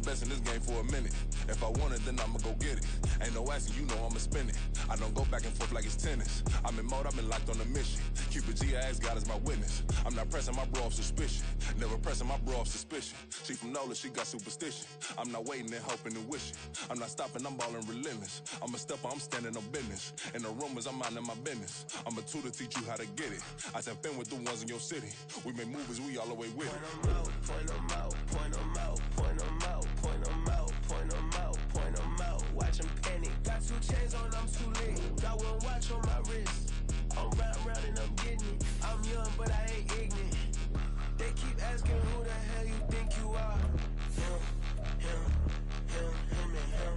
best in this game for a minute. If I want it, then I'ma go get it. Ain't no asking, you know I'ma spin it. I don't go back and forth like it's tennis. I'm in mode, I've been locked on a mission. Cupid G, I ask God as my witness. I'm not pressing my bro off suspicion. Never pressing my bro off suspicion. She from Nola, she got superstition. I'm not waiting and hoping and wishing. I'm not stopping, I'm ballin' relentless. I'm a stepper, I'm standing on business. In the rumors, I'm minding my business. I'm a tutor, teach you how to get it. I said, fin with the ones in your city. We make movies, we all the way with it. Point them out, point them out, point them out, point them out, point them out, point them out. Watch them panic. Got 2 chains on, I'm too late. Got 1 watch on my wrist. I'm round and I'm getting it. I'm young, but I ain't ignorant. They keep asking who the hell you think you are. Him and him.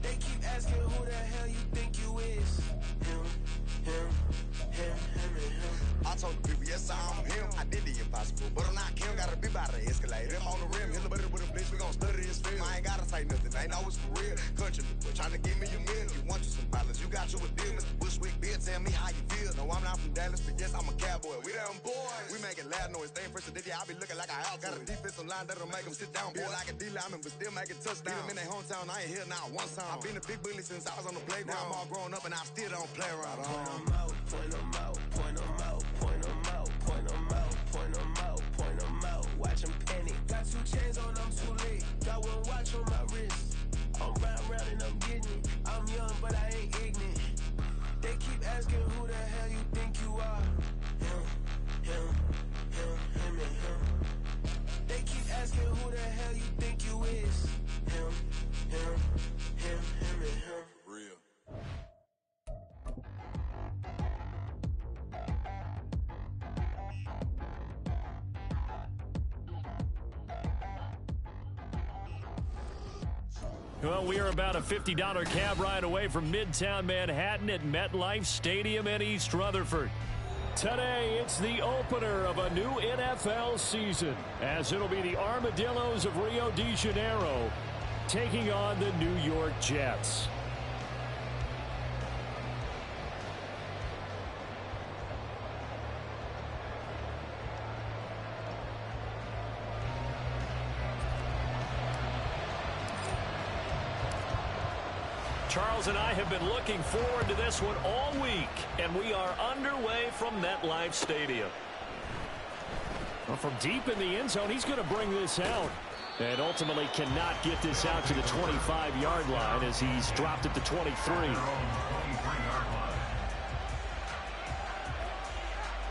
They keep asking who the hell you think you is. Him and him. I told the people, yes, I'm him. I did the impossible, but I'm not Kim. Gotta be by the escalator. Him on the rim, hit the butter with a blitz. We gon' study his film. I ain't gotta say nothing, ain't always for real. Country people tryna give me a meal. You want you some violence, you got you a deal. Mr. Bushwick, Bill, tell me how you feel. No, I'm not from Dallas, but yes, I'm a cowboy. We them boys. We making loud noise. Staying first to Diddy, I be looking like a house. Got a defensive line that'll make them sit down. Boy, like a D-lineman, but still making touchdowns. Beat them in their hometown, I ain't here now one time. I been a big bully since I was on the playground. Now I'm all grown up and I still don't play around. Point them out, point them out, point them out, point them out, point them out, point them out, point them out. Watch them panic. Got 2 chains on, I'm too late. Got 1 watch on my wrist. I'm round and I'm getting it. I'm young, but I ain't ignorant. They keep asking who the hell you think you are. Him and him. They keep asking who the hell you think you is. Him and him. Real. Well, we are about a $50 cab ride away from Midtown Manhattan at MetLife Stadium in East Rutherford. Today, it's the opener of a new NFL season, as it'll be the Armadillos of Rio de Janeiro taking on the New York Jets. Charles and I have been looking forward to this one all week, and we are underway from MetLife Stadium. Well, from deep in the end zone, he's going to bring this out, and ultimately cannot get this out to the 25-yard line as he's dropped at the 23.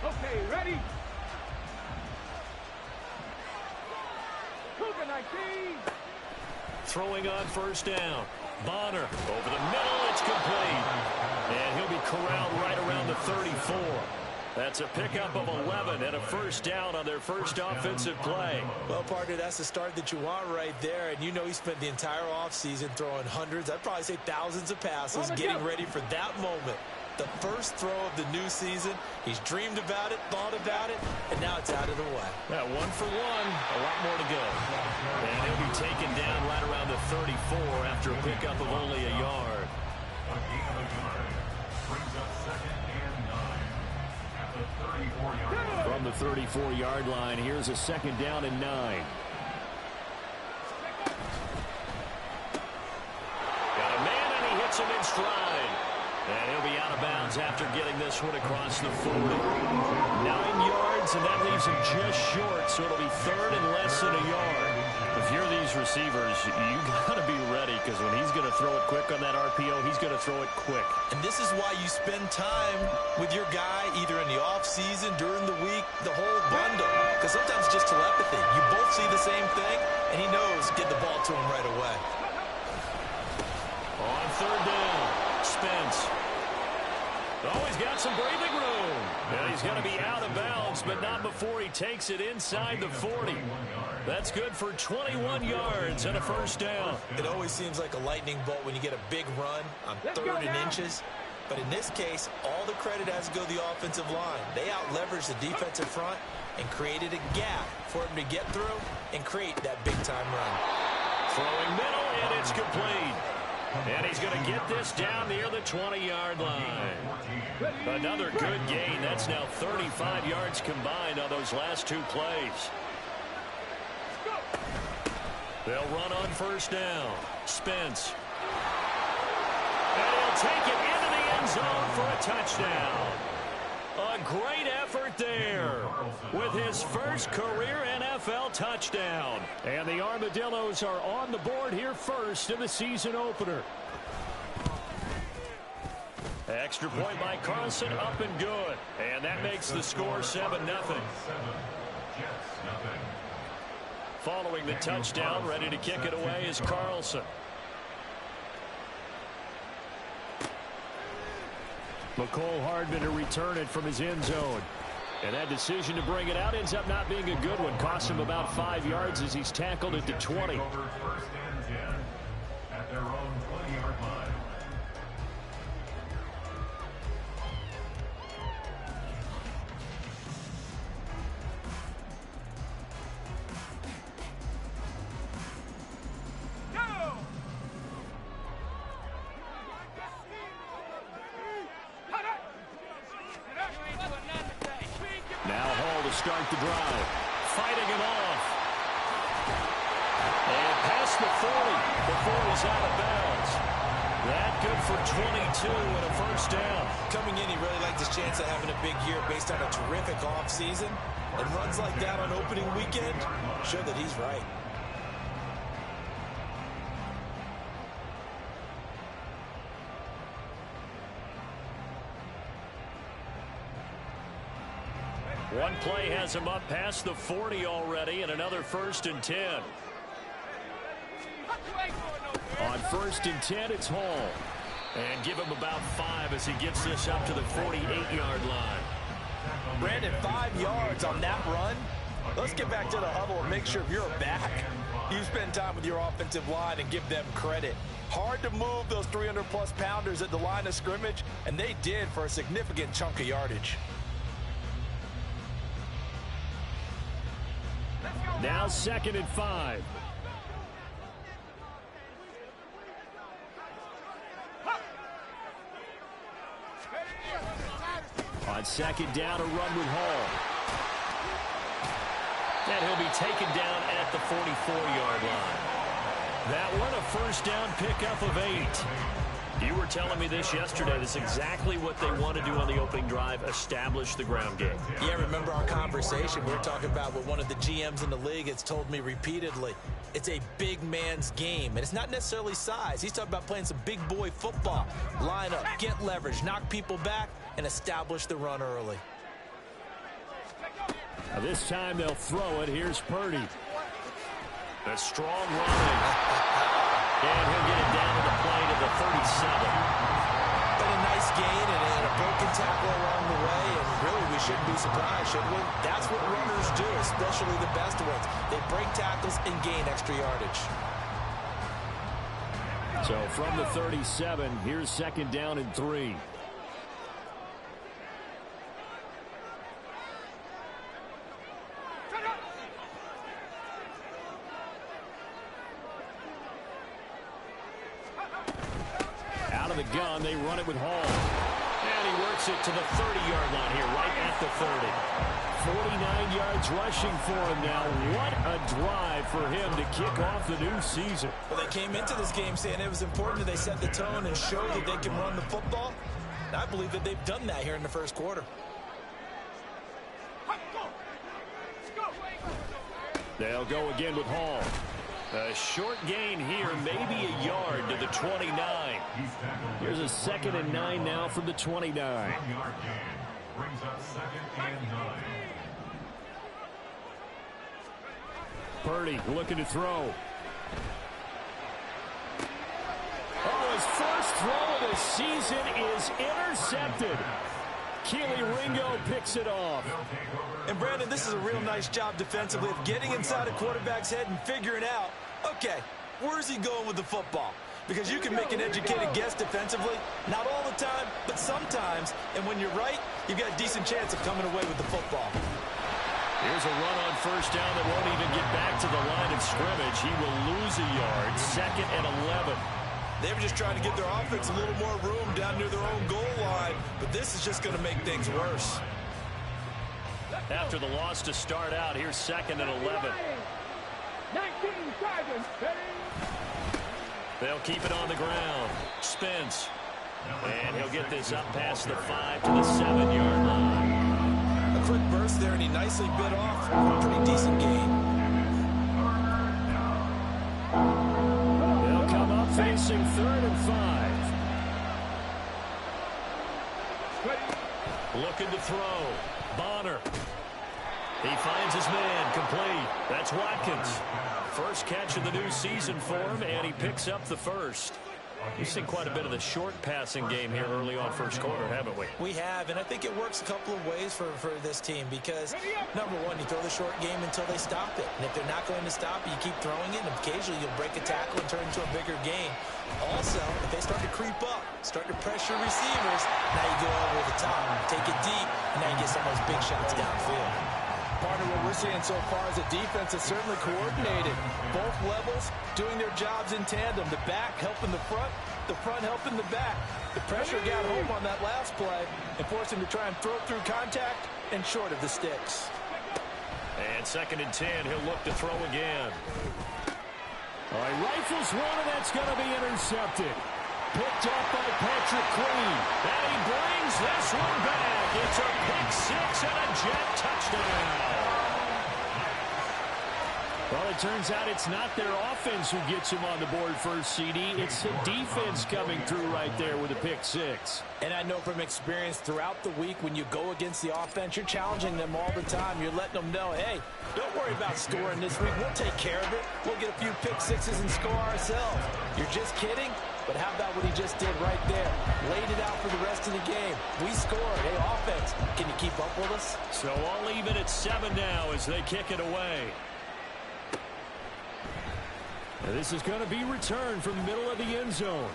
Okay, ready? Cougar 19. Throwing on first down. Bonner over the middle, it's complete. And he'll be corralled right around the 34. That's a pickup of 11 and a first down on their first offensive play. Well, partner, that's the start that you want right there. And you know he spent the entire offseason throwing hundreds, I'd probably say thousands of passes, getting ready for that moment. The first throw of the new season. He's dreamed about it, thought about it, and now it's out of the way. Yeah, 1 for 1, a lot more to go. And he'll be taken down right around the 34 after a pickup of only a yard. From the 34-yard line, here's a second down and 9. Got a man, and he hits him in stride. And he'll be out of bounds after getting this one across the 40. 9 yards, and that leaves him just short, so it'll be third and less than a yard. If you're these receivers, you got to be ready, because when he's going to throw it quick on that RPO, he's going to throw it quick. And this is why you spend time with your guy, either in the offseason, during the week, the whole bundle. Because sometimes it's just telepathy. You both see the same thing, and he knows get the ball to him right away. On third down, Spence. Oh, he's got some breathing room. And he's going to be out of bounds, but not before he takes it inside the 40. That's good for 21 yards and a first down. It always seems like a lightning bolt when you get a big run on third and inches. But in this case, all the credit has to go to the offensive line. They out-leveraged the defensive front and created a gap for him to get through and create that big-time run. Throwing middle, and it's complete. And he's going to get this down near the 20-yard line. Another good gain. That's now 35 yards combined on those last 2 plays. They'll run on first down. Spence. And he'll take it into the end zone for a touchdown. A great effort there with his first career NFL touchdown. And the Armadillos are on the board here first in the season opener. Extra point by Carlson, up and good. And that makes the score 7-0. Following the touchdown, ready to kick it away is Carlson. McCole Hardman to return it from his end zone. And that decision to bring it out ends up not being a good one. Costs him about 5 yards as he's tackled at the 20. First and 10 at their own 20-yard line. Start the drive. Fighting him off. And past the 40 before he's out of bounds. That good for 22 and a first down. Coming in, he really liked his chance of having a big year based on a terrific offseason. And runs like that on opening weekend show that he's right. One play has him up past the 40 already, and another first and 10. On first and 10, it's Hall. And give him about 5 as he gets this up to the 48-yard line. Brandon, 5 yards on that run. Let's get back to the huddle and make sure if you're back, you spend time with your offensive line and give them credit. Hard to move those 300-plus pounders at the line of scrimmage, and they did for a significant chunk of yardage. Now 2nd and 5. On 2nd down, a run with Hall. And he'll be taken down at the 44-yard line. That one, a first down pickup of 8. You were telling me this yesterday. That's exactly what they want to do on the opening drive, establish the ground game. Yeah, remember our conversation. We were talking about what one of the GMs in the league has told me repeatedly. It's a big man's game, and it's not necessarily size. He's talking about playing some big boy football. Line up, get leverage, knock people back, and establish the run early. Now this time they'll throw it. Here's Purdy. A strong run. And he'll get it down to the plane at the 37. But a nice gain and a broken tackle along the way, and really we shouldn't be surprised, should we? That's what runners do, especially the best ones. They break tackles and gain extra yardage. So from the 37, here's 2nd down and 3. The gun, they run it with Hall. And he works it to the 30-yard line here, right at the 30. 49 yards rushing for him now. What a drive for him to kick off the new season. Well, they came into this game saying it was important that they set the tone and show that they can run the football. And I believe that they've done that here in the first quarter. They'll go again with Hall. A short gain here, maybe a yard to the 29. Here's a 2nd and 9 now from the 29. 1-yard gain brings up 2nd and 9. Purdy looking to throw. Oh, his first throw of the season is intercepted. Keely Ringo picks it off. And Brandon, this is a real nice job defensively of getting inside a quarterback's head and figuring out, okay, where's he going with the football? Because you can make an educated guess defensively, not all the time, but sometimes. And when you're right, you've got a decent chance of coming away with the football. Here's a run on first down that won't even get back to the line of scrimmage. He will lose a yard. 2nd and 11. They were just trying to give their offense a little more room down near their own goal line, but this is just going to make things worse. After the loss to start out, here's 2nd and 11. 19-7. They'll keep it on the ground. Spence. And he'll get this up past the 5 to the 7-yard line. A quick burst there, and he nicely bit off a pretty decent gain. They'll come up facing 3rd and 5. Looking to throw. Bonner. He finds his man, complete. That's Watkins. First catch of the new season for him, and he picks up the first. We've seen quite a bit of the short passing game here early on first quarter, haven't we? We have, and I think it works a couple of ways for this team because, number one, you throw the short game until they stop it. And if they're not going to stop it, you keep throwing it, and occasionally you'll break a tackle and turn it into a bigger gain. Also, if they start to creep up, start to pressure receivers, now you go over the top, take it deep, and now you get some of those big shots downfield. Partner, what we're seeing so far is a defense that's certainly coordinated. Both levels doing their jobs in tandem. The back helping the front helping the back. The pressure got home on that last play and forced him to try and throw through contact and short of the sticks. And 2nd and 10, he'll look to throw again. All right, rifles one, and that's going to be intercepted. Picked up by Patrick Queen. And he brings this one back. It's a pick 6 and a Jet touchdown. Well, it turns out it's not their offense who gets him on the board first, CD. It's the defense coming through right there with a pick 6. And I know from experience throughout the week when you go against the offense, you're challenging them all the time. You're letting them know, hey, don't worry about scoring this week. We'll take care of it. We'll get a few pick 6s and score ourselves. You're just kidding? But how about what he just did right there? Laid it out for the rest of the game. We scored. Hey, offense, can you keep up with us? So all even at 7 now as they kick it away. Now this is going to be returned from the middle of the end zone.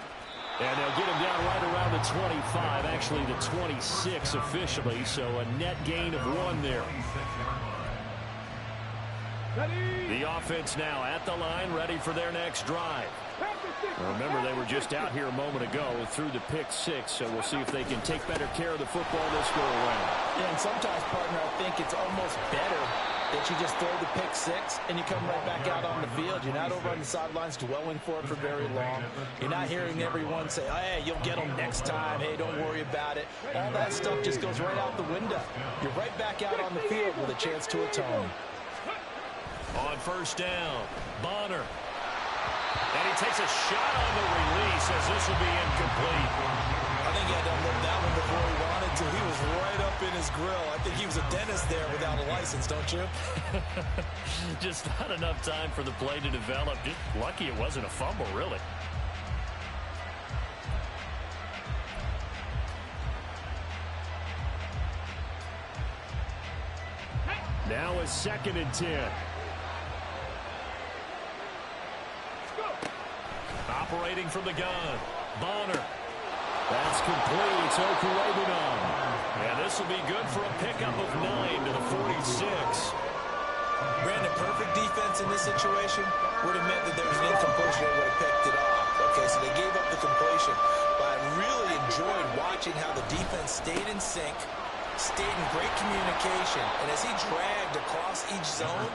And they'll get him down right around the 25, actually the 26 officially, so a net gain of 1 there. The offense now at the line, ready for their next drive. Remember, they were just out here a moment ago through the pick 6, so we'll see if they can take better care of the football this go around. Yeah, and sometimes, partner, I think it's almost better that you just throw the pick 6 and you come right back out on the field. You're not over on the sidelines dwelling for it for very long. You're not hearing everyone say, hey, you'll get them next time. Hey, don't worry about it. All that stuff just goes right out the window. You're right back out on the field with a chance to atone. On first down, Bonner. And he takes a shot on the release as this will be incomplete. I think he had to unload that one before he wanted to. He was right up in his grill. I think he was a dentist there without a license, don't you? Just not enough time for the play to develop. Just lucky it wasn't a fumble, really. Now a 2nd and 10. Operating from the gun. Bonner. That's complete. It's Okurebunom. And this will be good for a pickup of 9 to the 46. Brandon, perfect defense in this situation would have meant that there was an incompletion that would have picked it off. Okay, so they gave up the completion. But I really enjoyed watching how the defense stayed in sync, stayed in great communication. And as he dragged across each zone,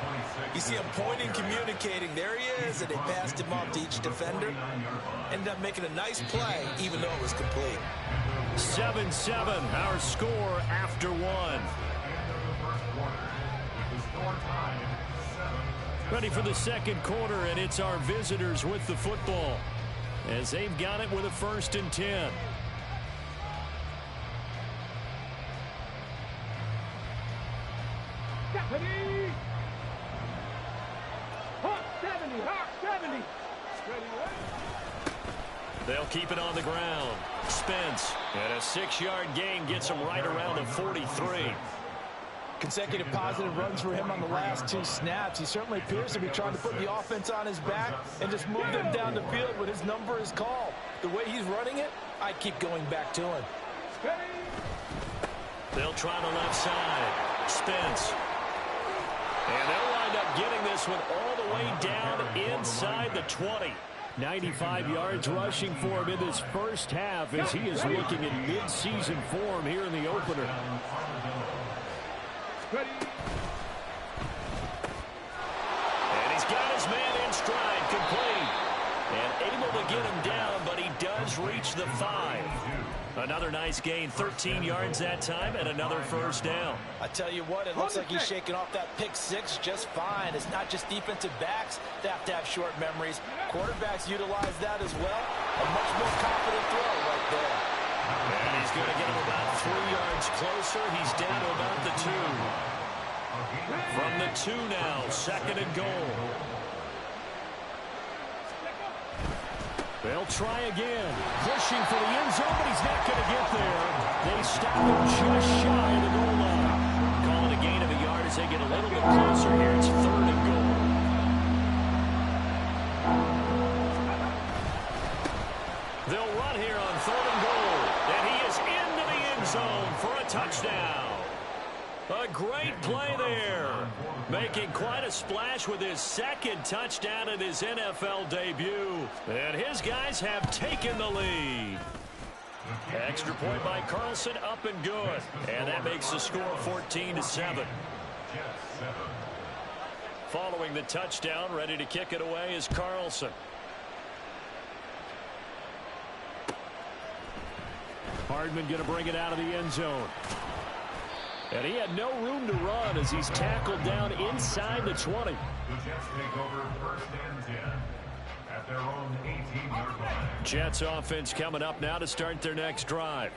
you see him pointing, communicating. There he is, and they passed him off to each defender. Ended up making a nice play, even though it was complete. 7-7, our score after 1. Ready for the second quarter, and it's our visitors with the football as they've got it with a 1st and 10. Stephanie! Hawk 70! Hawk 70! They'll keep it on the ground. Spence, and a 6-yard gain gets him right around the 43. Consecutive positive runs for him on the last 2 snaps. He certainly appears to be trying to put the offense on his back and just move them down the field when his number is called. The way he's running it, I keep going back to him. They'll try the left side. Spence. And they'll wind up getting this one all the way down inside the 20. 95 yards rushing for him in this first half as he is looking in mid-season form here in the opener. And he's got his man stride complete. And able to get him down, but he does reach the 5. Another nice gain, 13 yards that time, and another first down. I tell you what, it looks like he's shaking off that pick 6 just fine. It's not just defensive backs that have to have short memories. Quarterbacks utilize that as well. A much more confident throw right there. And he's going to get him about 3 yards closer. He's down to about the 2. From the 2 now, 2nd and goal. They'll try again. Pushing for the end zone, but he's not going to get there. They stop him just shy of the goal line. Calling a gain of a yard as they get a little bit closer here. It's 3rd and goal. They'll run here on 3rd and goal. And he is into the end zone for a touchdown. A great play there. Making quite a splash with his 2nd touchdown in his NFL debut. And his guys have taken the lead. Extra point by Carlson, up and good. And that makes the score 14-7. Following the touchdown, ready to kick it away is Carlson. Hardman going to bring it out of the end zone. And he had no room to run as he's tackled down inside the 20. The Jets take over 1st and 10 at their own 18-yard line. Jets offense coming up now to start their next drive.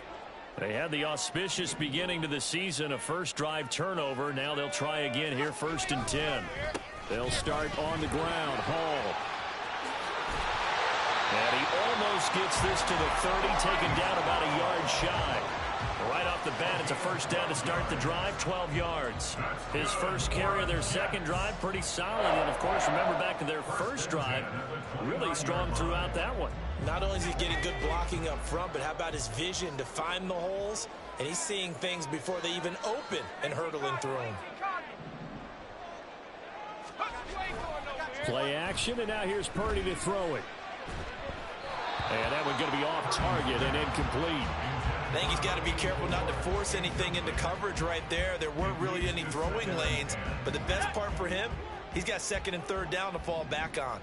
They had the auspicious beginning to the season, a first drive turnover. Now they'll try again here, 1st and 10. They'll start on the ground. Hall. And he almost gets this to the 30, taken down about a yard shy. Right off the bat, it's a first down to start the drive, 12 yards. His first carry of their 2nd drive, pretty solid. And, of course, remember back to their first drive, really strong throughout that one. Not only is he getting good blocking up front, but how about his vision to find the holes? And he's seeing things before they even open and hurtling through them. Play action, and now here's Purdy to throw it. And that one's going to be off target and incomplete. I think he's got to be careful not to force anything into coverage right there. There weren't really any throwing lanes, but the best part for him, he's got 2nd and 3rd down to fall back on.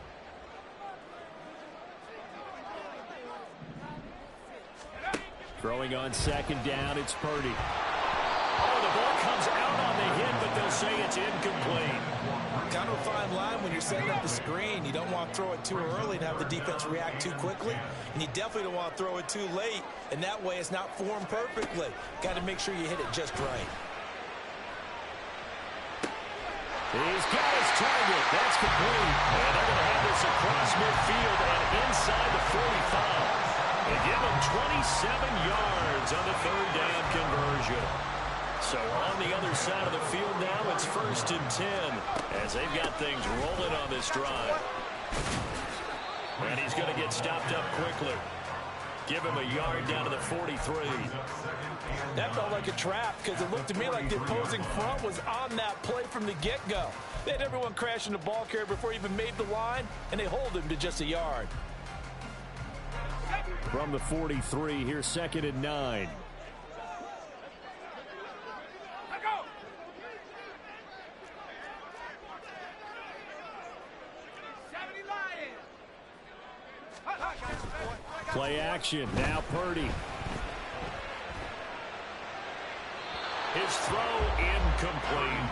Throwing on 2nd down, it's Purdy. Oh, the ball comes out on the hit, but they'll say it's incomplete. Kind of a fine line when you're setting up the screen. You don't want to throw it too early and have the defense react too quickly. And you definitely don't want to throw it too late. And that way it's not formed perfectly. Got to make sure you hit it just right. He's got his target. That's complete. And they're going to have this across midfield and inside the 45. They give him 27 yards on the 3rd down conversion. So on the other side of the field now, it's 1st and 10 as they've got things rolling on this drive. And he's going to get stopped up quickly. Give him a yard down to the 43. That felt like a trap because it looked to me like the opposing front was on that play from the get-go. They had everyone crashing the ball carrier before he even made the line, and they hold him to just a yard. From the 43, here's 2nd and 9. Play action. Now Purdy. His throw incomplete.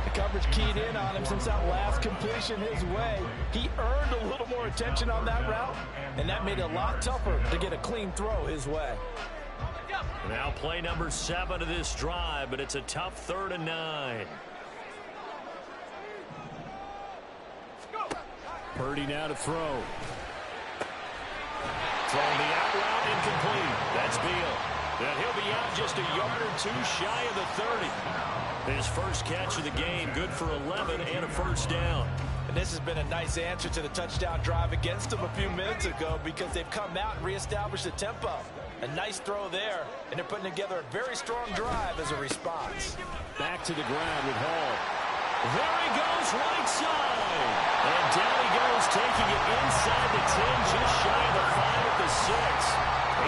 The coverage keyed in on him since that last completion his way. He earned a little more attention on that route, and that made it a lot tougher to get a clean throw his way. Now play number 7 of this drive, but it's a tough 3rd and 9. Purdy now to throw. Throwing the out route, incomplete. That's Beal. And he'll be out just a yard or 2 shy of the 30. His first catch of the game, good for 11 and a first down. And this has been a nice answer to the touchdown drive against them a few minutes ago because they've come out and reestablished the tempo. A nice throw there, and they're putting together a very strong drive as a response. Back to the ground with Hall. There he goes, right side. And down he goes, taking it inside the 10, just shy of the 5 at the 6.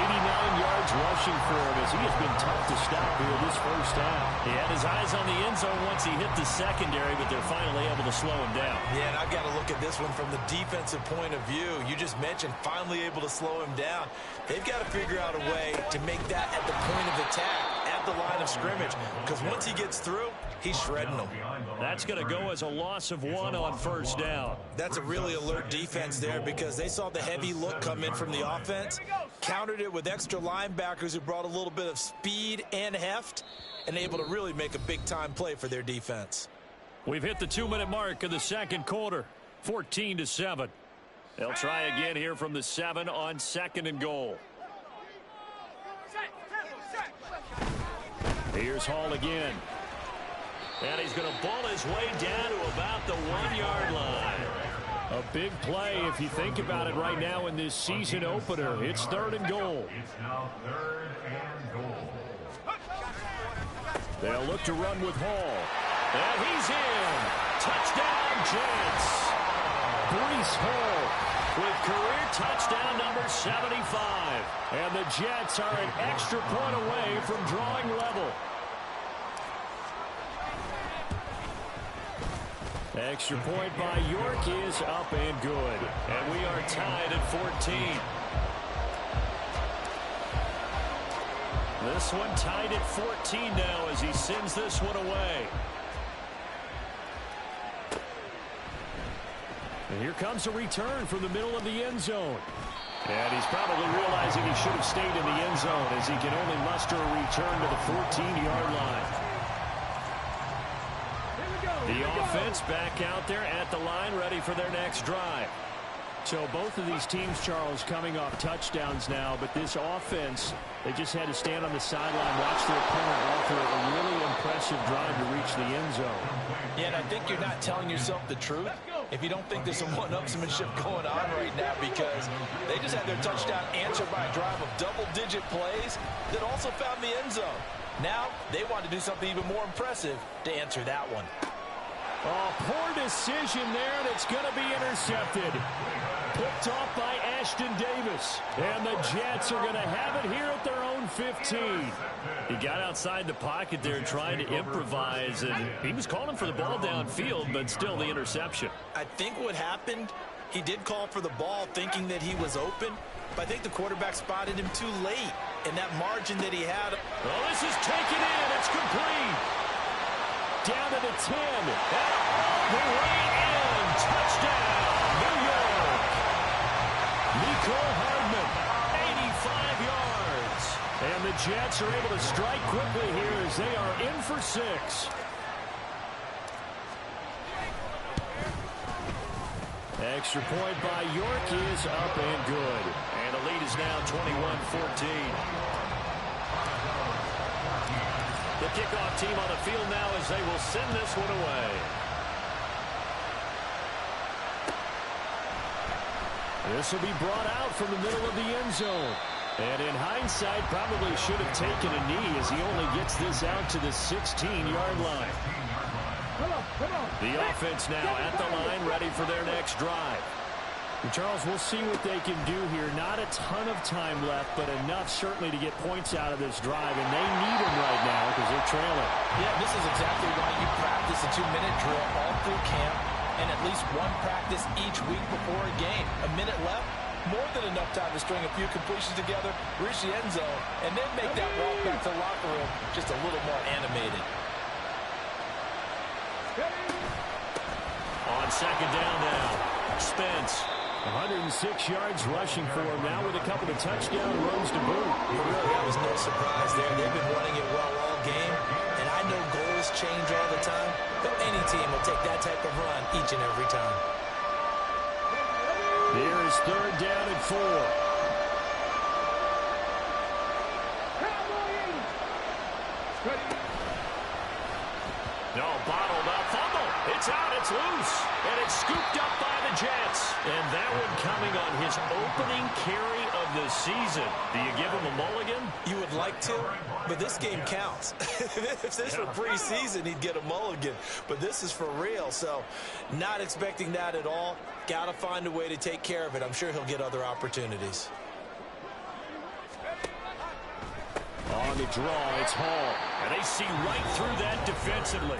yards rushing for him as he has been tough to stop here this first half. He had his eyes on the end zone once he hit the secondary, but they're finally able to slow him down. Yeah, and I've got to look at this one from the defensive point of view. You just mentioned finally able to slow him down. They've got to figure out a way to make that at the point of attack, at the line of scrimmage, because once he gets through, he's shredding them. That's going to go as a loss of 1 on first down. That's a really alert defense there because they saw the heavy look come in from the offense, countered it with extra linebackers who brought a little bit of speed and heft, and able to really make a big-time play for their defense. We've hit the 2-minute mark of the second quarter, 14-7. They'll try again here from the 7 on 2nd and goal. Here's Hall again. And he's going to ball his way down to about the 1-yard line. A big play if you think about it right now in this season opener. It's 3rd and goal. It's now 3rd and goal. They'll look to run with Hall. And he's in. Touchdown, Jets. Breece Hall with career touchdown number 75. And the Jets are an extra point away from drawing level. Extra point by York is up and good. And we are tied at 14. This one tied at 14 now as he sends this one away. And here comes a return from the middle of the end zone. And he's probably realizing he should have stayed in the end zone as he can only muster a return to the 14-yard line. The offense back out there at the line, ready for their next drive. So both of these teams, Charles, coming off touchdowns now, but this offense, they just had to stand on the sideline, watch their opponent offer a really impressive drive to reach the end zone. Yeah, and I think you're not telling yourself the truth if you don't think there's some one-upsmanship going on right now, because they just had their touchdown answered by a drive of double-digit plays that also found the end zone. Now they want to do something even more impressive to answer that one. Oh, poor decision there, and it's going to be intercepted. Picked off by Ashton Davis. And the Jets are going to have it here at their own 15. He got outside the pocket there trying to improvise, and he was calling for the ball downfield, but still the interception. I think what happened, he did call for the ball thinking that he was open, but I think the quarterback spotted him too late, and that margin that he had. Well, this is taken in. It's complete. Down to the 10. And all the way in. Touchdown, New York. Mecole Hardman, 85 yards. And the Jets are able to strike quickly here as they are in for 6. Extra point by York is up and good. And the lead is now 21-14. The kickoff team on the field now as they will send this one away. This will be brought out from the middle of the end zone. And in hindsight, probably should have taken a knee as he only gets this out to the 16-yard line. The offense now at the line, ready for their next drive. And Charles, we'll see what they can do here. Not a ton of time left, but enough certainly to get points out of this drive, and they need them right now because they're trailing. Yeah, this is exactly why you practice a 2-minute drill all through camp and at least one practice each week before a game. A minute left, more than enough time to string a few completions together, reach the end zone, and then make that walk back to the locker room just a little more animated. On second down now, Spence. 106 yards rushing for him now with a couple of touchdown runs to boot. Really, that was no surprise there. They've been running it well all game, and I know goals change all the time, but any team will take that type of run each and every time. Here is third down and 4. No, bottled up, fumble. It's out, it's loose, and it's scooped up by the Jets. And that one coming on his opening carry of the season. Do you give him a mulligan? You would like to, but this game counts. If this were preseason, he'd get a mulligan, but this is for real, so not expecting that at all. Got to find a way to take care of it. I'm sure he'll get other opportunities. On the draw, it's Hall. And they see right through that defensively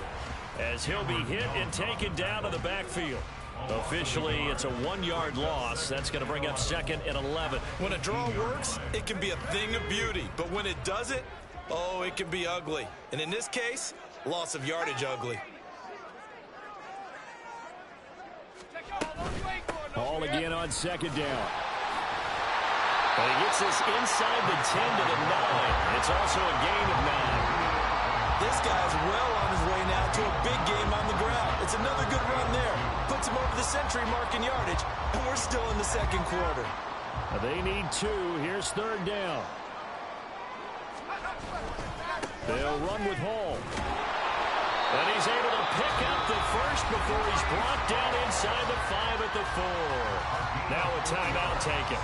as he'll be hit and taken down to the backfield. Officially, it's a 1-yard loss. That's going to bring up 2nd and 11. When a draw works, it can be a thing of beauty. But when it doesn't, oh, it can be ugly. And in this case, loss of yardage ugly. Hall again on 2nd down. But he gets this inside the 10 to the 9. It's also a gain of 9. This guy's well on his way now to a big game on the ground. It's another good run there. Puts him over the century mark in yardage, and we're still in the 2nd quarter. They need 2. Here's 3rd down. They'll run with Hall. And he's able to pick up the first before he's brought down inside the 5 at the 4. Now a timeout taken.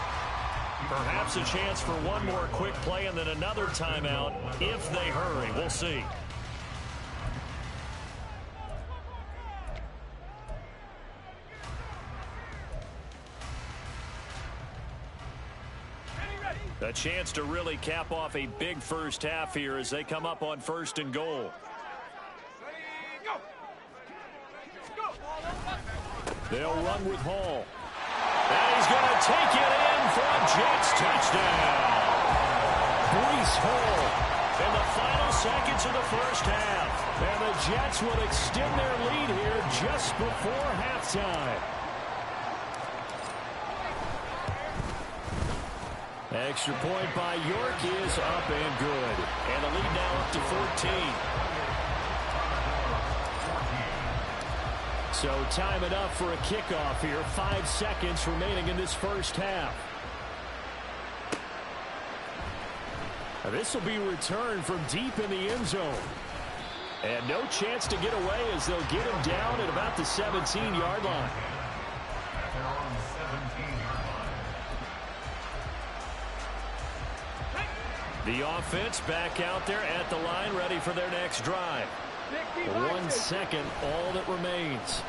Perhaps a chance for one more quick play and then another timeout if they hurry. We'll see. A chance to really cap off a big first half here as they come up on 1st and goal. They'll run with Hall. And he's going to take it in for a Jets touchdown. Breece Hall in the final seconds of the first half. And the Jets will extend their lead here just before halftime. Extra point by York is up and good. And the lead now up to 14. So time it up for a kickoff here. 5 seconds remaining in this first half. This will be returned from deep in the end zone. And no chance to get away as they'll get him down at about the 17-yard line. At their own 17-yard line. The offense back out there at the line, ready for their next drive. 1 second, all that remains.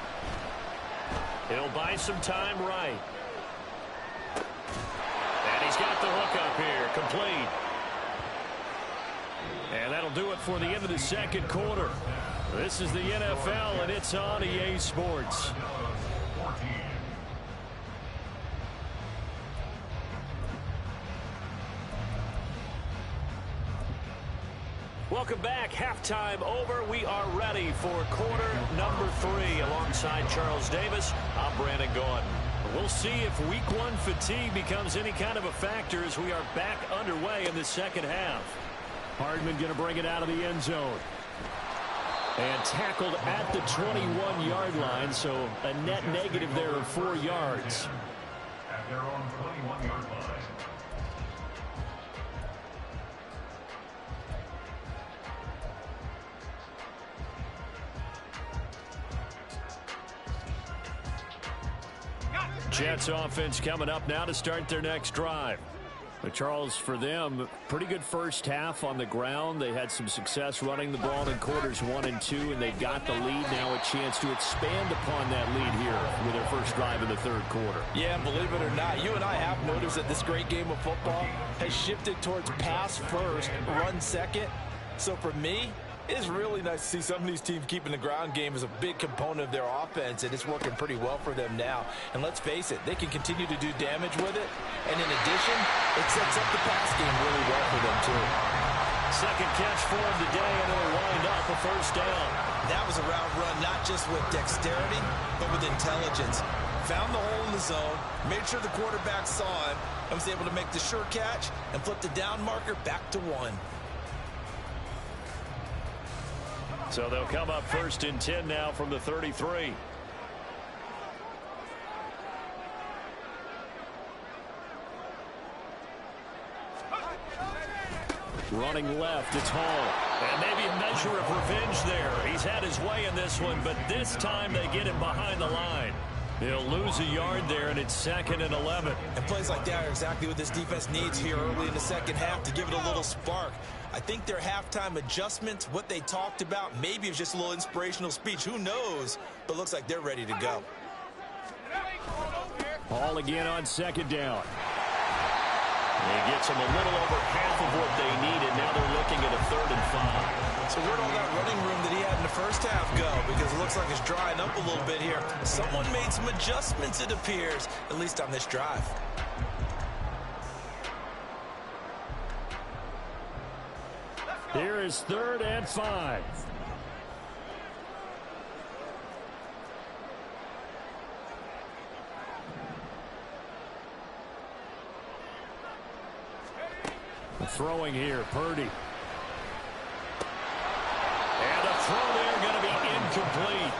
He'll buy some time right. And he's got the hook up here, complete. And that'll do it for the end of the 2nd quarter. This is the NFL, and it's on EA Sports. Welcome back. Halftime over. We are ready for quarter number 3. Alongside Charles Davis, I'm Brandon Gaudin. We'll see if week 1 fatigue becomes any kind of a factor as we are back underway in the 2nd half. Hardman going to bring it out of the end zone. And tackled at the 21-yard line, so a net negative there of 4 yards. At their own 21-yard line. Jets offense coming up now to start their next drive. But Charles, for them, pretty good first half on the ground. They had some success running the ball in quarters 1 and 2, and they've got the lead now, a chance to expand upon that lead here with their first drive in the 3rd quarter. Yeah, and believe it or not, you and I have noticed that this great game of football has shifted towards pass first, run second. So for me, it's really nice to see some of these teams keeping the ground game as a big component of their offense, and it's working pretty well for them now. And let's face it, they can continue to do damage with it. And in addition, it sets up the pass game really well for them, too. Second catch for him today, and it'll wind up a first down. That was a route run not just with dexterity, but with intelligence. Found the hole in the zone, made sure the quarterback saw him, and was able to make the sure catch and flip the down marker back to 1. So they'll come up 1st and 10 now from the 33. Running left, it's Hall. And maybe a measure of revenge there. He's had his way in this one, but this time they get him behind the line. He'll lose a yard there, and it's 2nd and 11. And plays like that are exactly what this defense needs here early in the 2nd half to give it a little spark. I think their halftime adjustments, what they talked about, maybe it's just a little inspirational speech. Who knows? But looks like they're ready to go. Hall again on 2nd down. It gets them a little over half of what they need, and now they're looking at a 3rd and 5. So where'd all that running room that he had in the first half go? Because it looks like it's drying up a little bit here. Someone made some adjustments, it appears, at least on this drive. Here is 3rd and 5. Throwing here, Purdy. And a throw there going to be incomplete.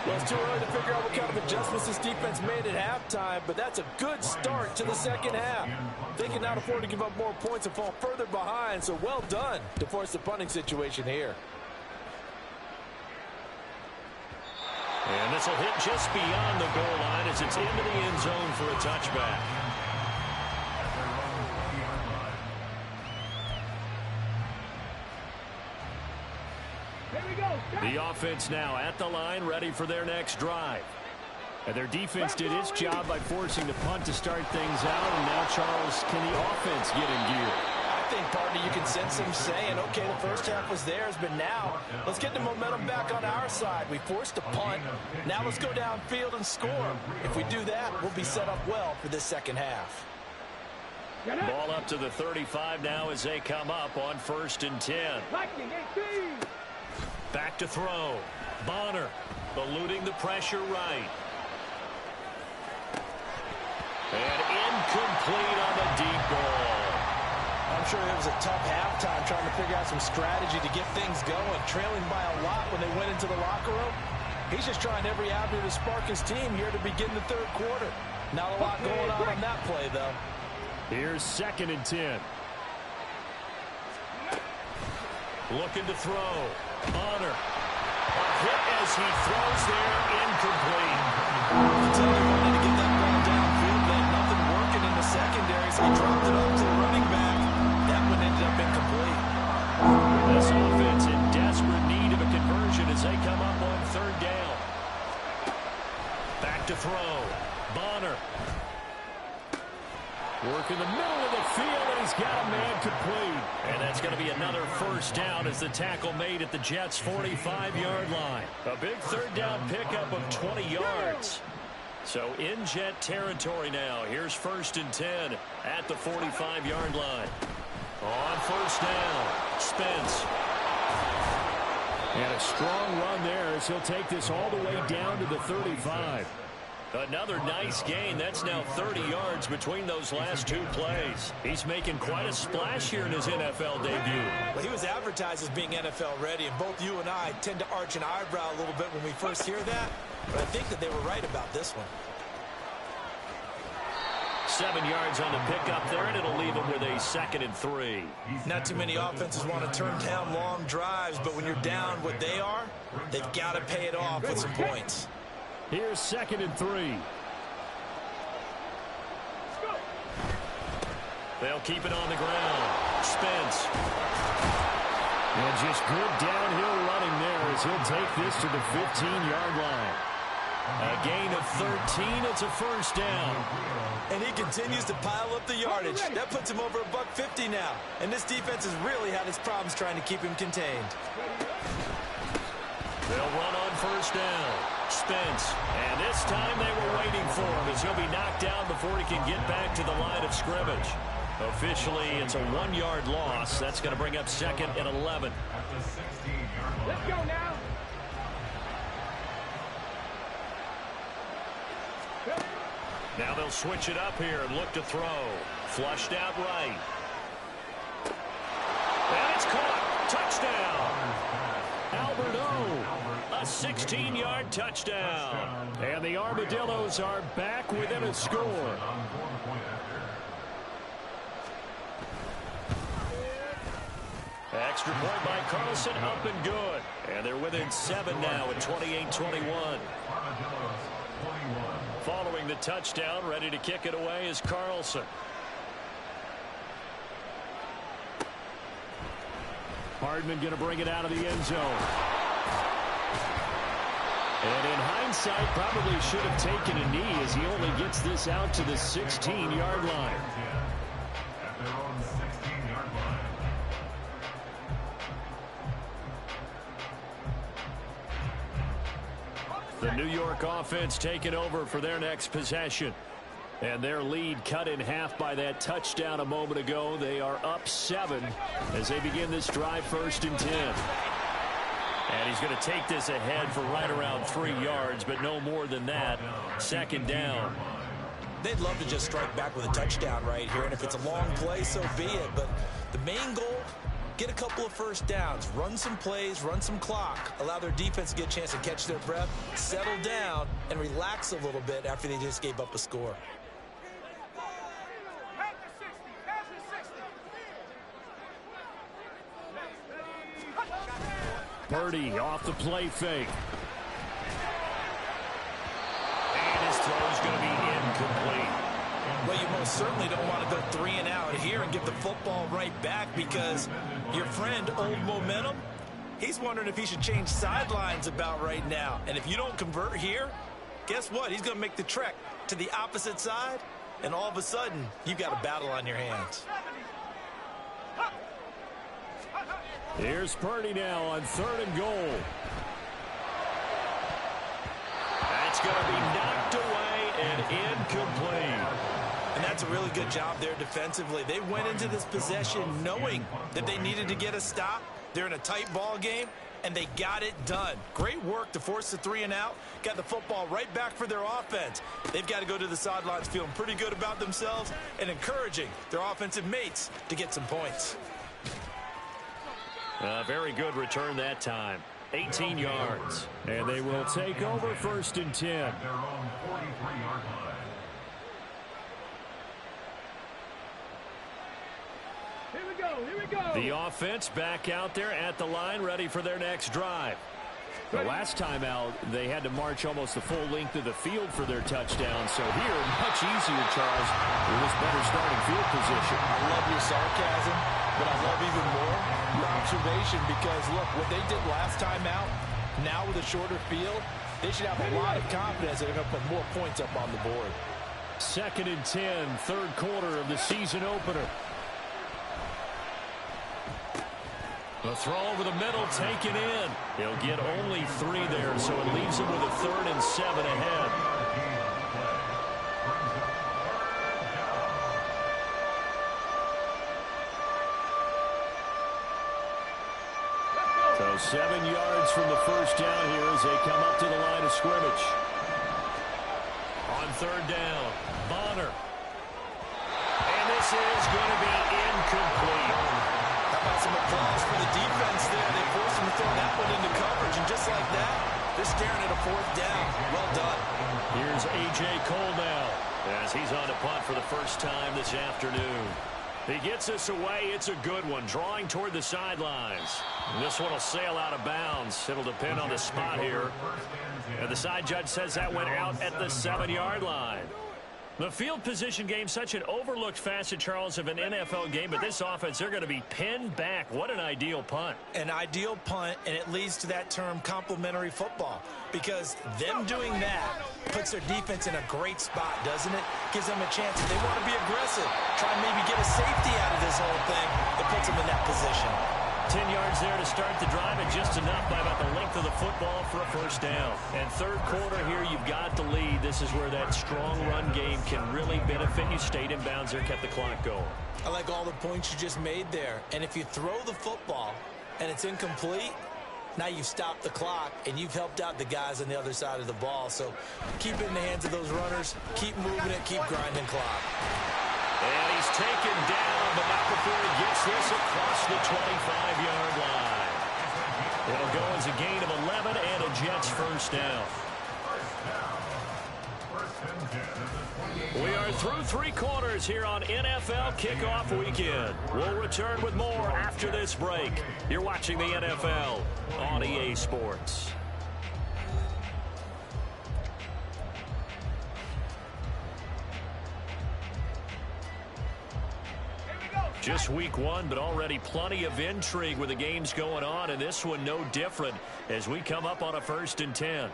Well, it's too early to figure out what kind of adjustments this defense made at halftime, but that's a good start to the second half. They cannot afford to give up more points and fall further behind, so well done to force the punting situation here. And this will hit just beyond the goal line as it's into the end zone for a touchback. The offense now at the line, ready for their next drive. And their defense did its job by forcing the punt to start things out. And now, Charles, can the offense get in gear? I think, partner, you can sense them saying, okay, the first half was theirs, but now let's get the momentum back on our side. We forced a punt. Now let's go downfield and score. If we do that, we'll be set up well for this second half. Ball up to the 35 now as they come up on 1st and 10. Back to throw. Bonner eluding the pressure right. And incomplete on the deep ball. I'm sure it was a tough halftime trying to figure out some strategy to get things going. Trailing by a lot when they went into the locker room. He's just trying every avenue to spark his team here to begin the 3rd quarter. Not a lot going on that play, though. Here's 2nd and 10. Looking to throw. Bonner. A hit as he throws there, incomplete. You tell him wanted to get that ball downfield, but nothing working in the secondary, so he dropped it up to the running back. That one ended up incomplete. This offense in desperate need of a conversion as they come up on 3rd down. Back to throw. Bonner. Work in the middle of the field, and he's got a man complete. And that's going to be another 1st down as the tackle made at the Jets' 45-yard line. A big 3rd down pickup of 20 yards. So in Jet territory now. Here's 1st and 10 at the 45-yard line. On 1st down, Spence. And a strong run there as he'll take this all the way down to the 35. Another nice gain. That's now 30 yards between those last 2 plays. He's making quite a splash here in his NFL debut. Well, he was advertised as being NFL ready, and both you and I tend to arch an eyebrow a little bit when we first hear that. But I think that they were right about this one. 7 yards on the pickup there, and it'll leave him with a 2nd and 3. Not too many offenses want to turn down long drives, but when you're down what they are, they've got to pay it off with some points. Here's 2nd and 3. They'll keep it on the ground. Spence. And just good downhill running there as he'll take this to the 15-yard line. A gain of 13. It's a 1st down. And he continues to pile up the yardage. That puts him over $150 now. And this defense has really had its problems trying to keep him contained. They'll run on 1st down. Spence. And this time they were waiting for him as he'll be knocked down before he can get back to the line of scrimmage. Officially, it's a 1-yard loss. That's going to bring up 2nd and 11. Let's go now. Now they'll switch it up here and look to throw. Flushed out right. And it's caught. Touchdown. Albert O. A 16-yard touchdown. And the Armadillos are back within a score. Extra point by Carlson, up and good. And they're within 7 now at 28-21. Following the touchdown, ready to kick it away is Carlson. Hardman going to bring it out of the end zone. And in hindsight, probably should have taken a knee as he only gets this out to the 16-yard line. The New York offense taking over for their next possession. And their lead cut in half by that touchdown a moment ago. They are up 7 as they begin this drive, 1st and 10. And he's going to take this ahead for right around 3 yards, but no more than that. 2nd down. They'd love to just strike back with a touchdown right here, and if it's a long play, so be it. But the main goal, get a couple of first downs, run some plays, run some clock, allow their defense to get a chance to catch their breath, settle down, and relax a little bit after they just gave up a score. Purdy off the play fake. And his throw's going to be incomplete. Well, you most certainly don't want to go 3 and out here and give the football right back, because your friend, Old Momentum, he's wondering if he should change sidelines about right now. And if you don't convert here, guess what? He's going to make the trek to the opposite side, and all of a sudden, you've got a battle on your hands. Here's Purdy now on 3rd and goal. That's going to be knocked away and incomplete. And that's a really good job there defensively. They went into this possession knowing that they needed to get a stop. They're in a tight ball game, and they got it done. Great work to force the 3 and out. Got the football right back for their offense. They've got to go to the sidelines feeling pretty good about themselves and encouraging their offensive mates to get some points. Very good return that time. 18 yards. And they will take over 1st and 10. Their own 43-yard line. Here we go. The offense back out there at the line, ready for their next drive. The last time out, they had to march almost the full length of the field for their touchdown. So here, much easier, Charles, with this better starting field position. I love your sarcasm, but I love even more your observation, because, look, what they did last time out, now with a shorter field, they should have a lot of confidence that they're going to put more points up on the board. 2nd and 10, 3rd quarter of the season opener. The throw over the middle, taken in. He'll get only 3 there, so it leaves him with a 3rd and 7 ahead. So 7 yards from the first down here as they come up to the line of scrimmage. On 3rd down, Bonner. And this is going to be incomplete. How about some applause for the defense there? They forced him to throw that one into coverage, and just like that, they're staring at a 4th down. Well done. Here's A.J. Cole now as he's on a punt for the first time this afternoon. He gets us away. It's a good one, drawing toward the sidelines. And this one will sail out of bounds. It'll depend on the spot here. And the side judge says that went out at the 7-yard line. The field position game, such an overlooked facet, Charles, of an NFL game, but this offense, they're going to be pinned back. What an ideal punt. An ideal punt, and it leads to that term complementary football, because them doing that puts their defense in a great spot, doesn't it? Gives them a chance. If they want to be aggressive, try and maybe get a safety out of this whole thing, it puts them in that position. 10 yards there to start the drive, and just enough by about the length of the football for a first down. And 3rd quarter here, you've got the lead. This is where that strong run game can really benefit you. Stayed in bounds there, kept the clock going. I like all the points you just made there. And if you throw the football and it's incomplete, now you've stopped the clock and you've helped out the guys on the other side of the ball. So keep it in the hands of those runners. Keep moving it. Keep grinding clock. And he's taken down, but not before he gets this across the 25-yard line. It'll go as a gain of 11 and a Jets first down. We are through 3 quarters here on NFL Kickoff Weekend. We'll return with more after this break. You're watching the NFL on EA Sports. Just week 1, but already plenty of intrigue with the games going on, and this one no different as we come up on a 1st and 10.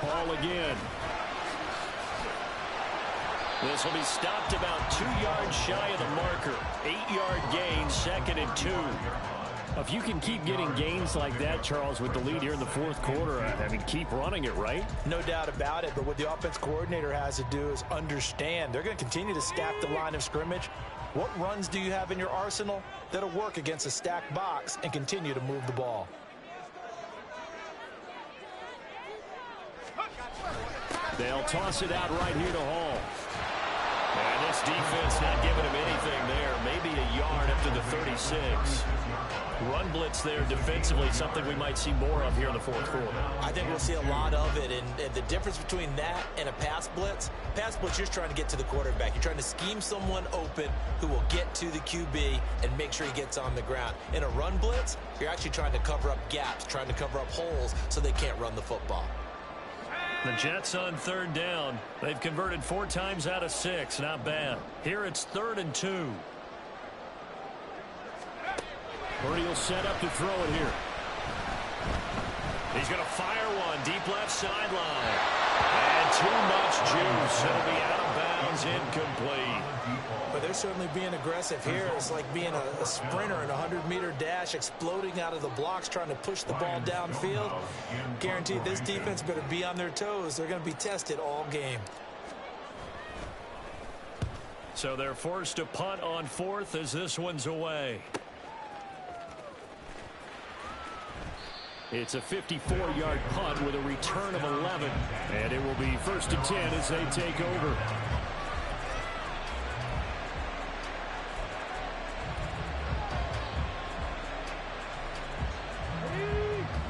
Ball again. This will be stopped about 2 yards shy of the marker. 8-yard gain, 2nd and 2. If you can keep getting gains like that, Charles, with the lead here in the fourth quarter, I mean, keep running it, right? No doubt about it, but what the offense coordinator has to do is understand. They're going to continue to stack the line of scrimmage. What runs do you have in your arsenal that'll work against a stacked box and continue to move the ball? They'll toss it out right here to Hall. And this defense not giving him anything there. Maybe a yard up to the 36. Run blitz there defensively, something we might see more of here in the fourth quarter. I think we'll see a lot of it, and the difference between that and a pass blitz, you're just trying to get to the quarterback. You're trying to scheme someone open who will get to the QB and make sure he gets on the ground. In a run blitz, you're actually trying to cover up gaps, trying to cover up holes so they can't run the football. The Jets on third down. They've converted 4 times out of 6. Not bad. Here it's 3rd and 2. Purdy will set up to throw it here. He's going to fire one deep left sideline. And too much juice. It'll be out of bounds, incomplete. But they're certainly being aggressive here. It's like being a sprinter in a 100-meter dash, exploding out of the blocks, trying to push the ball downfield. Guaranteed this defense better be on their toes. They're going to be tested all game. So they're forced to punt on 4th as this one's away. It's a 54-yard punt with a return of 11. And it will be 1st and 10 as they take over.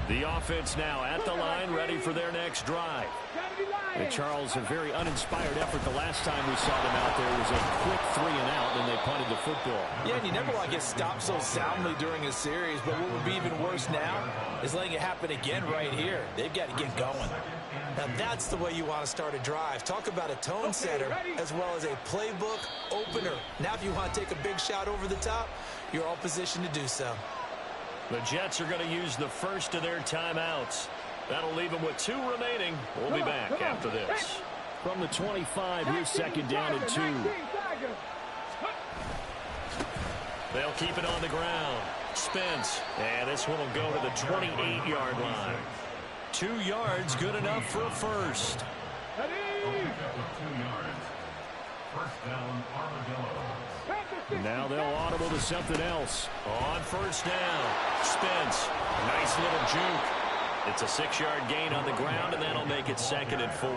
The offense now at the line, ready for their next drive. And Charles, a very uninspired effort the last time we saw them out there. It was a quick 3 and out, and they punted the football. Yeah, and you never want to get stopped so soundly during a series, but what would be even worse now is letting it happen again right here. They've got to get going. Now, that's the way you want to start a drive. Talk about a tone setter as well as a playbook opener. Now, if you want to take a big shot over the top, you're all positioned to do so. The Jets are going to use the first of their timeouts. That'll leave them with 2 remaining. We'll be back after this. From the 25, here's 2nd down and 2. They'll keep it on the ground. Spence. And this one will go to the 28-yard line. 2 yards, good enough for a first. 2 yards. First down, Armadillo. Now they'll audible to something else. On 1st down, Spence. Nice little juke. It's a 6-yard gain on the ground, and that'll make it 2nd and 4.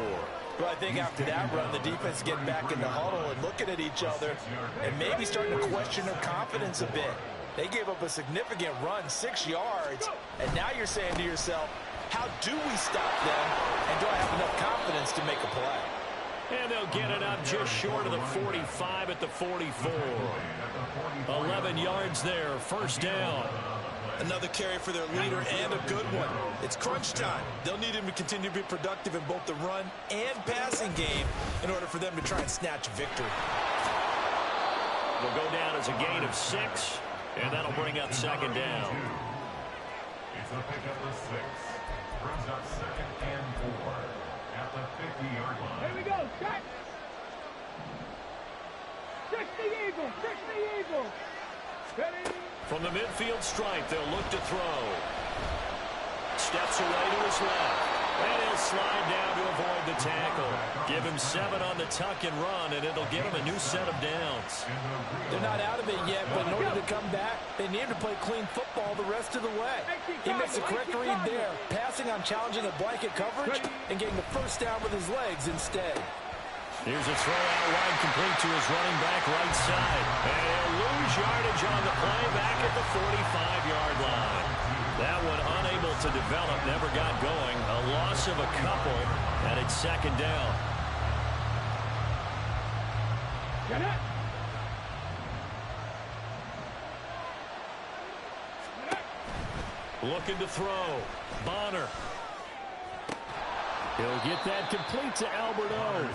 Well, I think after that run, the defense is getting back in the huddle and looking at each other and maybe starting to question their confidence a bit. They gave up a significant run, 6 yards, and now you're saying to yourself, how do we stop them, and do I have enough confidence to make a play? And they'll get it up just short of the 45 at the 44. 11 yards there, 1st down. Another carry for their leader and a good one. It's crunch time. They'll need him to continue to be productive in both the run and passing game in order for them to try and snatch victory. Will go down as a gain of 6, and that'll bring up 2nd down. It's a pickup of 6. Brings up 2nd and 4 at the 50-yard line. Here we go, set. 60 Eagles, 60 Eagles. Ready? From the midfield stripe, they'll look to throw. Steps away to his left. And he'll slide down to avoid the tackle. Give him 7 on the tuck and run, and it'll get him a new set of downs. They're not out of it yet, but in order to come back, they need to play clean football the rest of the way. He makes the correct read there, passing on challenging a blanket coverage and getting the 1st down with his legs instead. Here's a throw out wide, complete to his running back right side. And he'll lose yardage on the play back at the 45-yard line. That one unable to develop, never got going. A loss of a couple, and it's 2nd down. Get it. Looking to throw. Bonner. He'll get that complete to Alberto.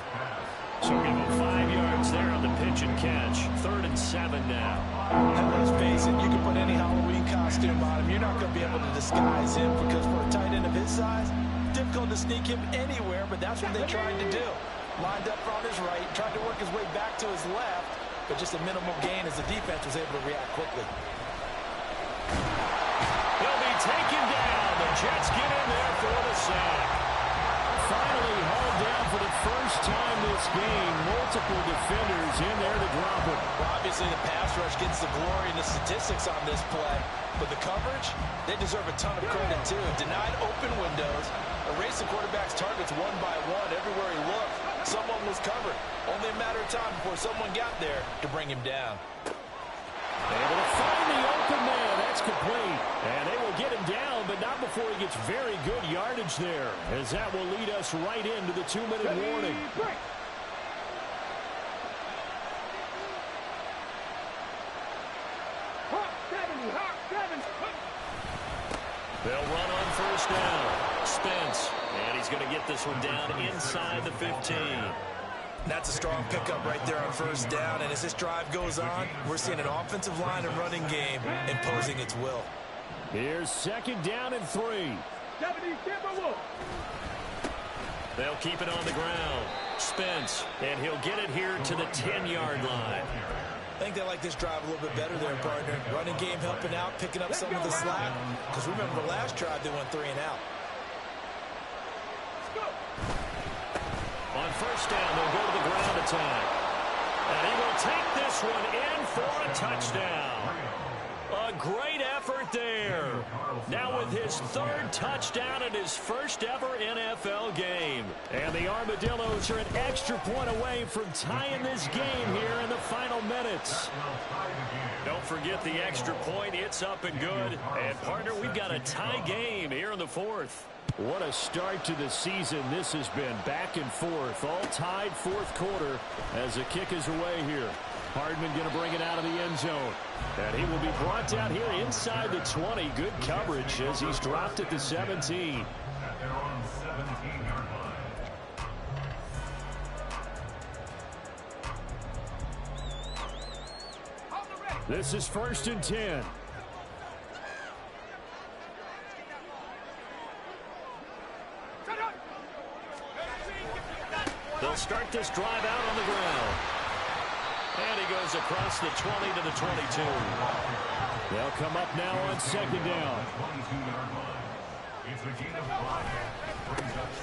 So give him 5 yards there on the pitch and catch. 3rd and 7 now. And let's face it, you can put any Halloween costume on him. You're not going to be able to disguise him because for a tight end of his size, difficult to sneak him anywhere, but that's what they tried to do. Lined up on his right, tried to work his way back to his left, but just a minimal gain as the defense was able to react quickly. take him down. The Jets get in there for the sack. Finally hauled down for the first time this game. Multiple defenders in there to drop him. Well, obviously, the pass rush gets the glory and the statistics on this play. But the coverage, they deserve a ton of credit, too. Denied open windows, erased the quarterback's targets one by one. Everywhere he looked, someone was covered. Only a matter of time before someone got there to bring him down. Able to find the open man. That's complete. And they will get him down, but not before he gets very good yardage there, as that will lead us right into the 2-minute warning. They'll run on first down. Spence, and he's going to get this one down inside the 15. That's a strong pickup right there on first down. And as this drive goes on, we're seeing an offensive line and running game imposing its will. Here's 2nd down and 3. They'll keep it on the ground. Spence, and he'll get it here to the 10-yard line. I think they like this drive a little bit better there, partner. Running game helping out, picking up some of the slack. Because remember, the last drive they went 3 and out. On first down, they'll go to the ground attack. And he will take this one in for a touchdown. A great effort there. Now with his 3rd touchdown in his first ever NFL game. And the Armadillos are an extra point away from tying this game here in the final minutes. Don't forget the extra point. It's up and good. And, partner, we've got a tie game here in the 4th. What a start to the season this has been. Back and forth, all tied 4th quarter as the kick is away here. Hardman going to bring it out of the end zone. And he will be brought down here inside the 20. Good coverage as he's dropped at the 17. This is 1st and 10. They'll start this drive out on the ground. And he goes across the 20 to the 22. They'll come up now on 2nd down.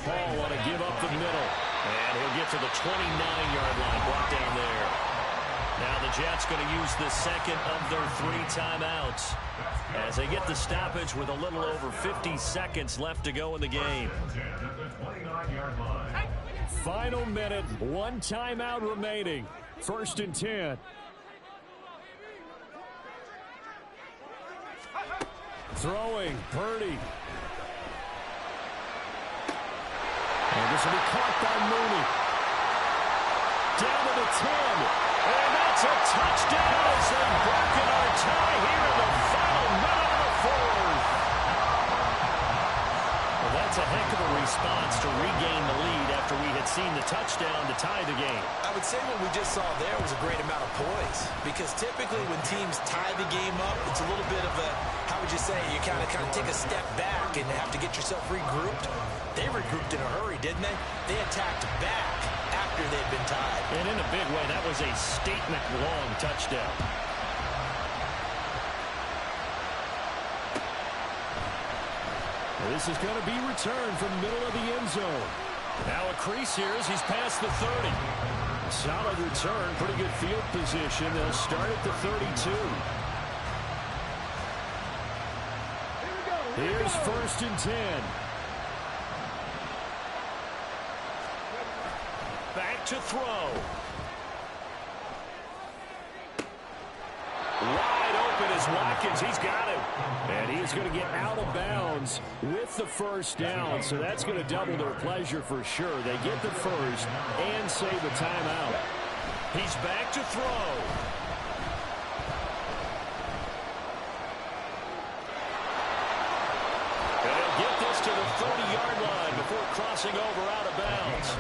Paul want to give up the middle. And he'll get to the 29-yard line, brought down there. Now the Jets going to use the 2nd of their 3 timeouts as they get the stoppage with a little over 50 seconds left to go in the game. Final minute, 1 timeout remaining. 1st and 10. Throwing, Purdy. And this will be caught by Mooney. Down to the 10. And that's a touchdown as they've broken our tie here in the final minute of the 4th. Well, that's a heck of a response to regain the lead after we had seen the touchdown to tie the game. I would say what we just saw there was a great amount of poise. Because typically when teams tie the game up, it's a little bit of a, how would you say, you kind of take a step back and have to get yourself regrouped. They regrouped in a hurry, didn't they? They attacked back after they'd been tied. And in a big way, that was a statement-long touchdown. This is going to be returned from the middle of the end zone. Now a crease here as he's past the 30. Solid return, pretty good field position. They'll start at the 32. Here's 1st and 10. Back to throw. Wide open is Watkins. He's got it. And he's going to get out of bounds with the 1st down. So that's going to double their pleasure for sure. They get the 1st and save a timeout. He's back to throw. And he'll get this to the 30-yard line before crossing over out of bounds.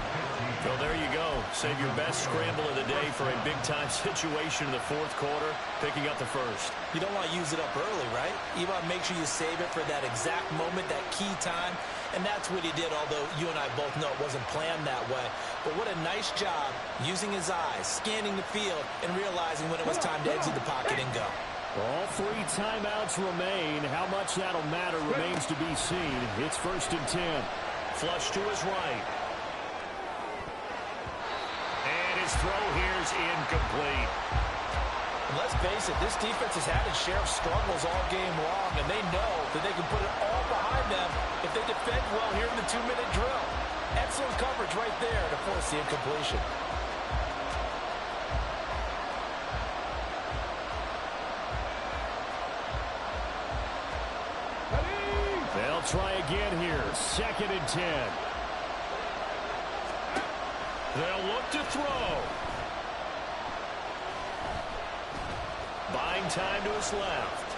So there you go. Save your best scramble of the day for a big-time situation in the 4th quarter, picking up the 1st. You don't want to use it up early, right? You want to make sure you save it for that exact moment, that key time. And that's what he did, although you and I both know it wasn't planned that way. But what a nice job using his eyes, scanning the field, and realizing when it was time to exit the pocket and go. All 3 timeouts remain. How much that'll matter remains to be seen. It's 1st and 10. Flush to his right. And his throw here's incomplete. And let's face it, this defense has had its share of struggles all game long, and they know that they can put it all behind them if they defend well here in the 2-minute drill. Excellent coverage right there to force the incompletion. They'll try again here. 2nd and 10. They'll look to throw. Buying time to his left.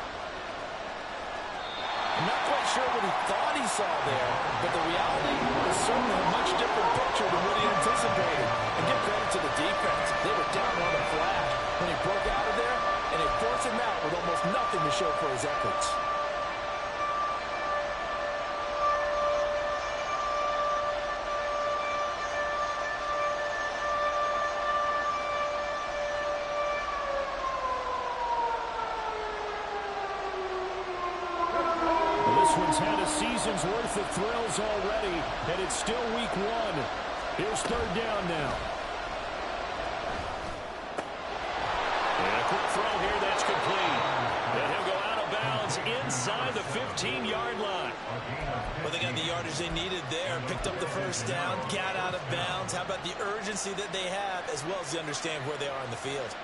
I'm not quite sure what he thought he saw there, but the reality is certainly a much different picture than what he anticipated. And give credit to the defense. They were down on the flash when he broke out of there, and they forced him out with almost nothing to show for his efforts. This one's had a season's worth of thrills already, and it's still week 1. Here's 3rd down now. And a quick throw here that's complete. And he'll go out of bounds inside the 15-yard line. Well, they got the yardage they needed there, picked up the 1st down, got out of bounds. How about the urgency that they have, as well as they understand where they are in the field?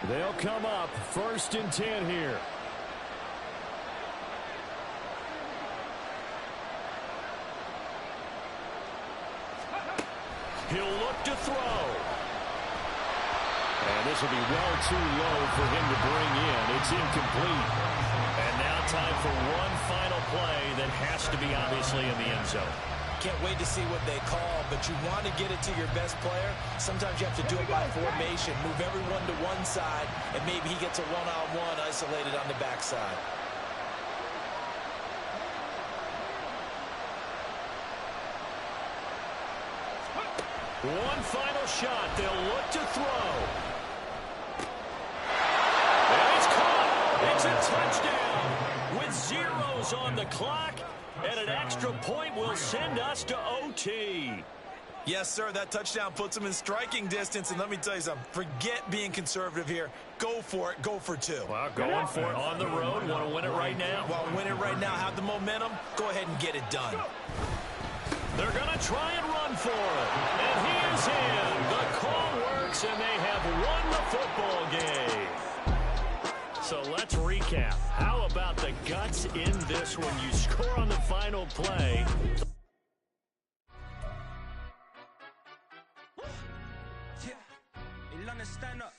They'll come up 1st and 10 here. He'll look to throw. And this will be well too low for him to bring in. It's incomplete. And now time for one final play that has to be obviously in the end zone. Can't wait to see what they call, but you want to get it to your best player. Sometimes you have to do it by formation. Move everyone to one side, and maybe he gets a one-on-one isolated on the backside. One final shot. They'll look to throw. And it's caught. It's a touchdown with zeros on the clock. And an extra point will send us to OT. Yes, sir, that touchdown puts them in striking distance. And let me tell you something, forget being conservative here. Go for it. Go for 2. Well, going for it on the road. Want to win it right now. Want to win it right now. Have the momentum. Go ahead and get it done. They're going to try and run for it. And he is in. The call works, and they have won the football game. So let's recap. How about the guts in this one? You score on the final play. Stand up.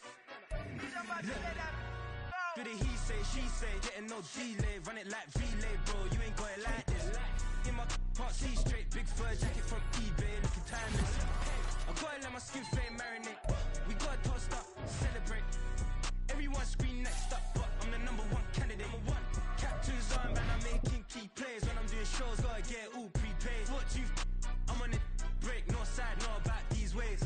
Do the he say, she say, getting no delay, run it like relay, bro. You ain't got it like this. In my part C straight, big fur jacket from eBay, looking timeless. I gotta let my skin fade marinate. We gotta toast up, celebrate. Everyone scream next up, but I'm the #1 candidate. Captain's on, man, I'm making key plays. When I'm doing shows, gotta get all prepaid. What you I'm on it, break, no side, not about these ways.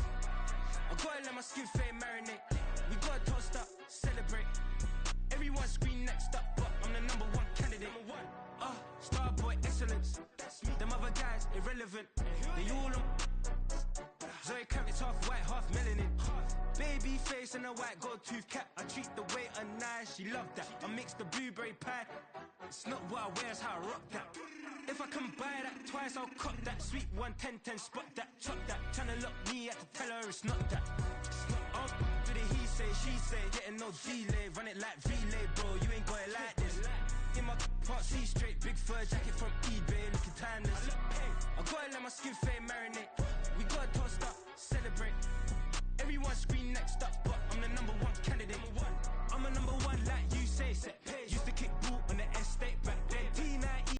I gotta let my skin fade marinate. We gotta toast up, celebrate. Everyone scream next up, but I'm the #1 candidate. Starboy excellence. Them other guys irrelevant. They all on. Zoe Kravitz half white, half melanin. Baby face and a white gold tooth cap. I treat the waiter nice, she love that. I mix the blueberry pie. It's not what I wear, it's how I rock that. If I can buy that twice, I'll cut that. Sweet 110, spot that, chop that. Tryna lock me, I have to tell her it's not that. Do the he say, she say, getting no delay. Run it like relay, bro, you ain't got it like this. In my part C straight, big fur jacket from eBay, looking timeless. I gotta let my skin fade marinate.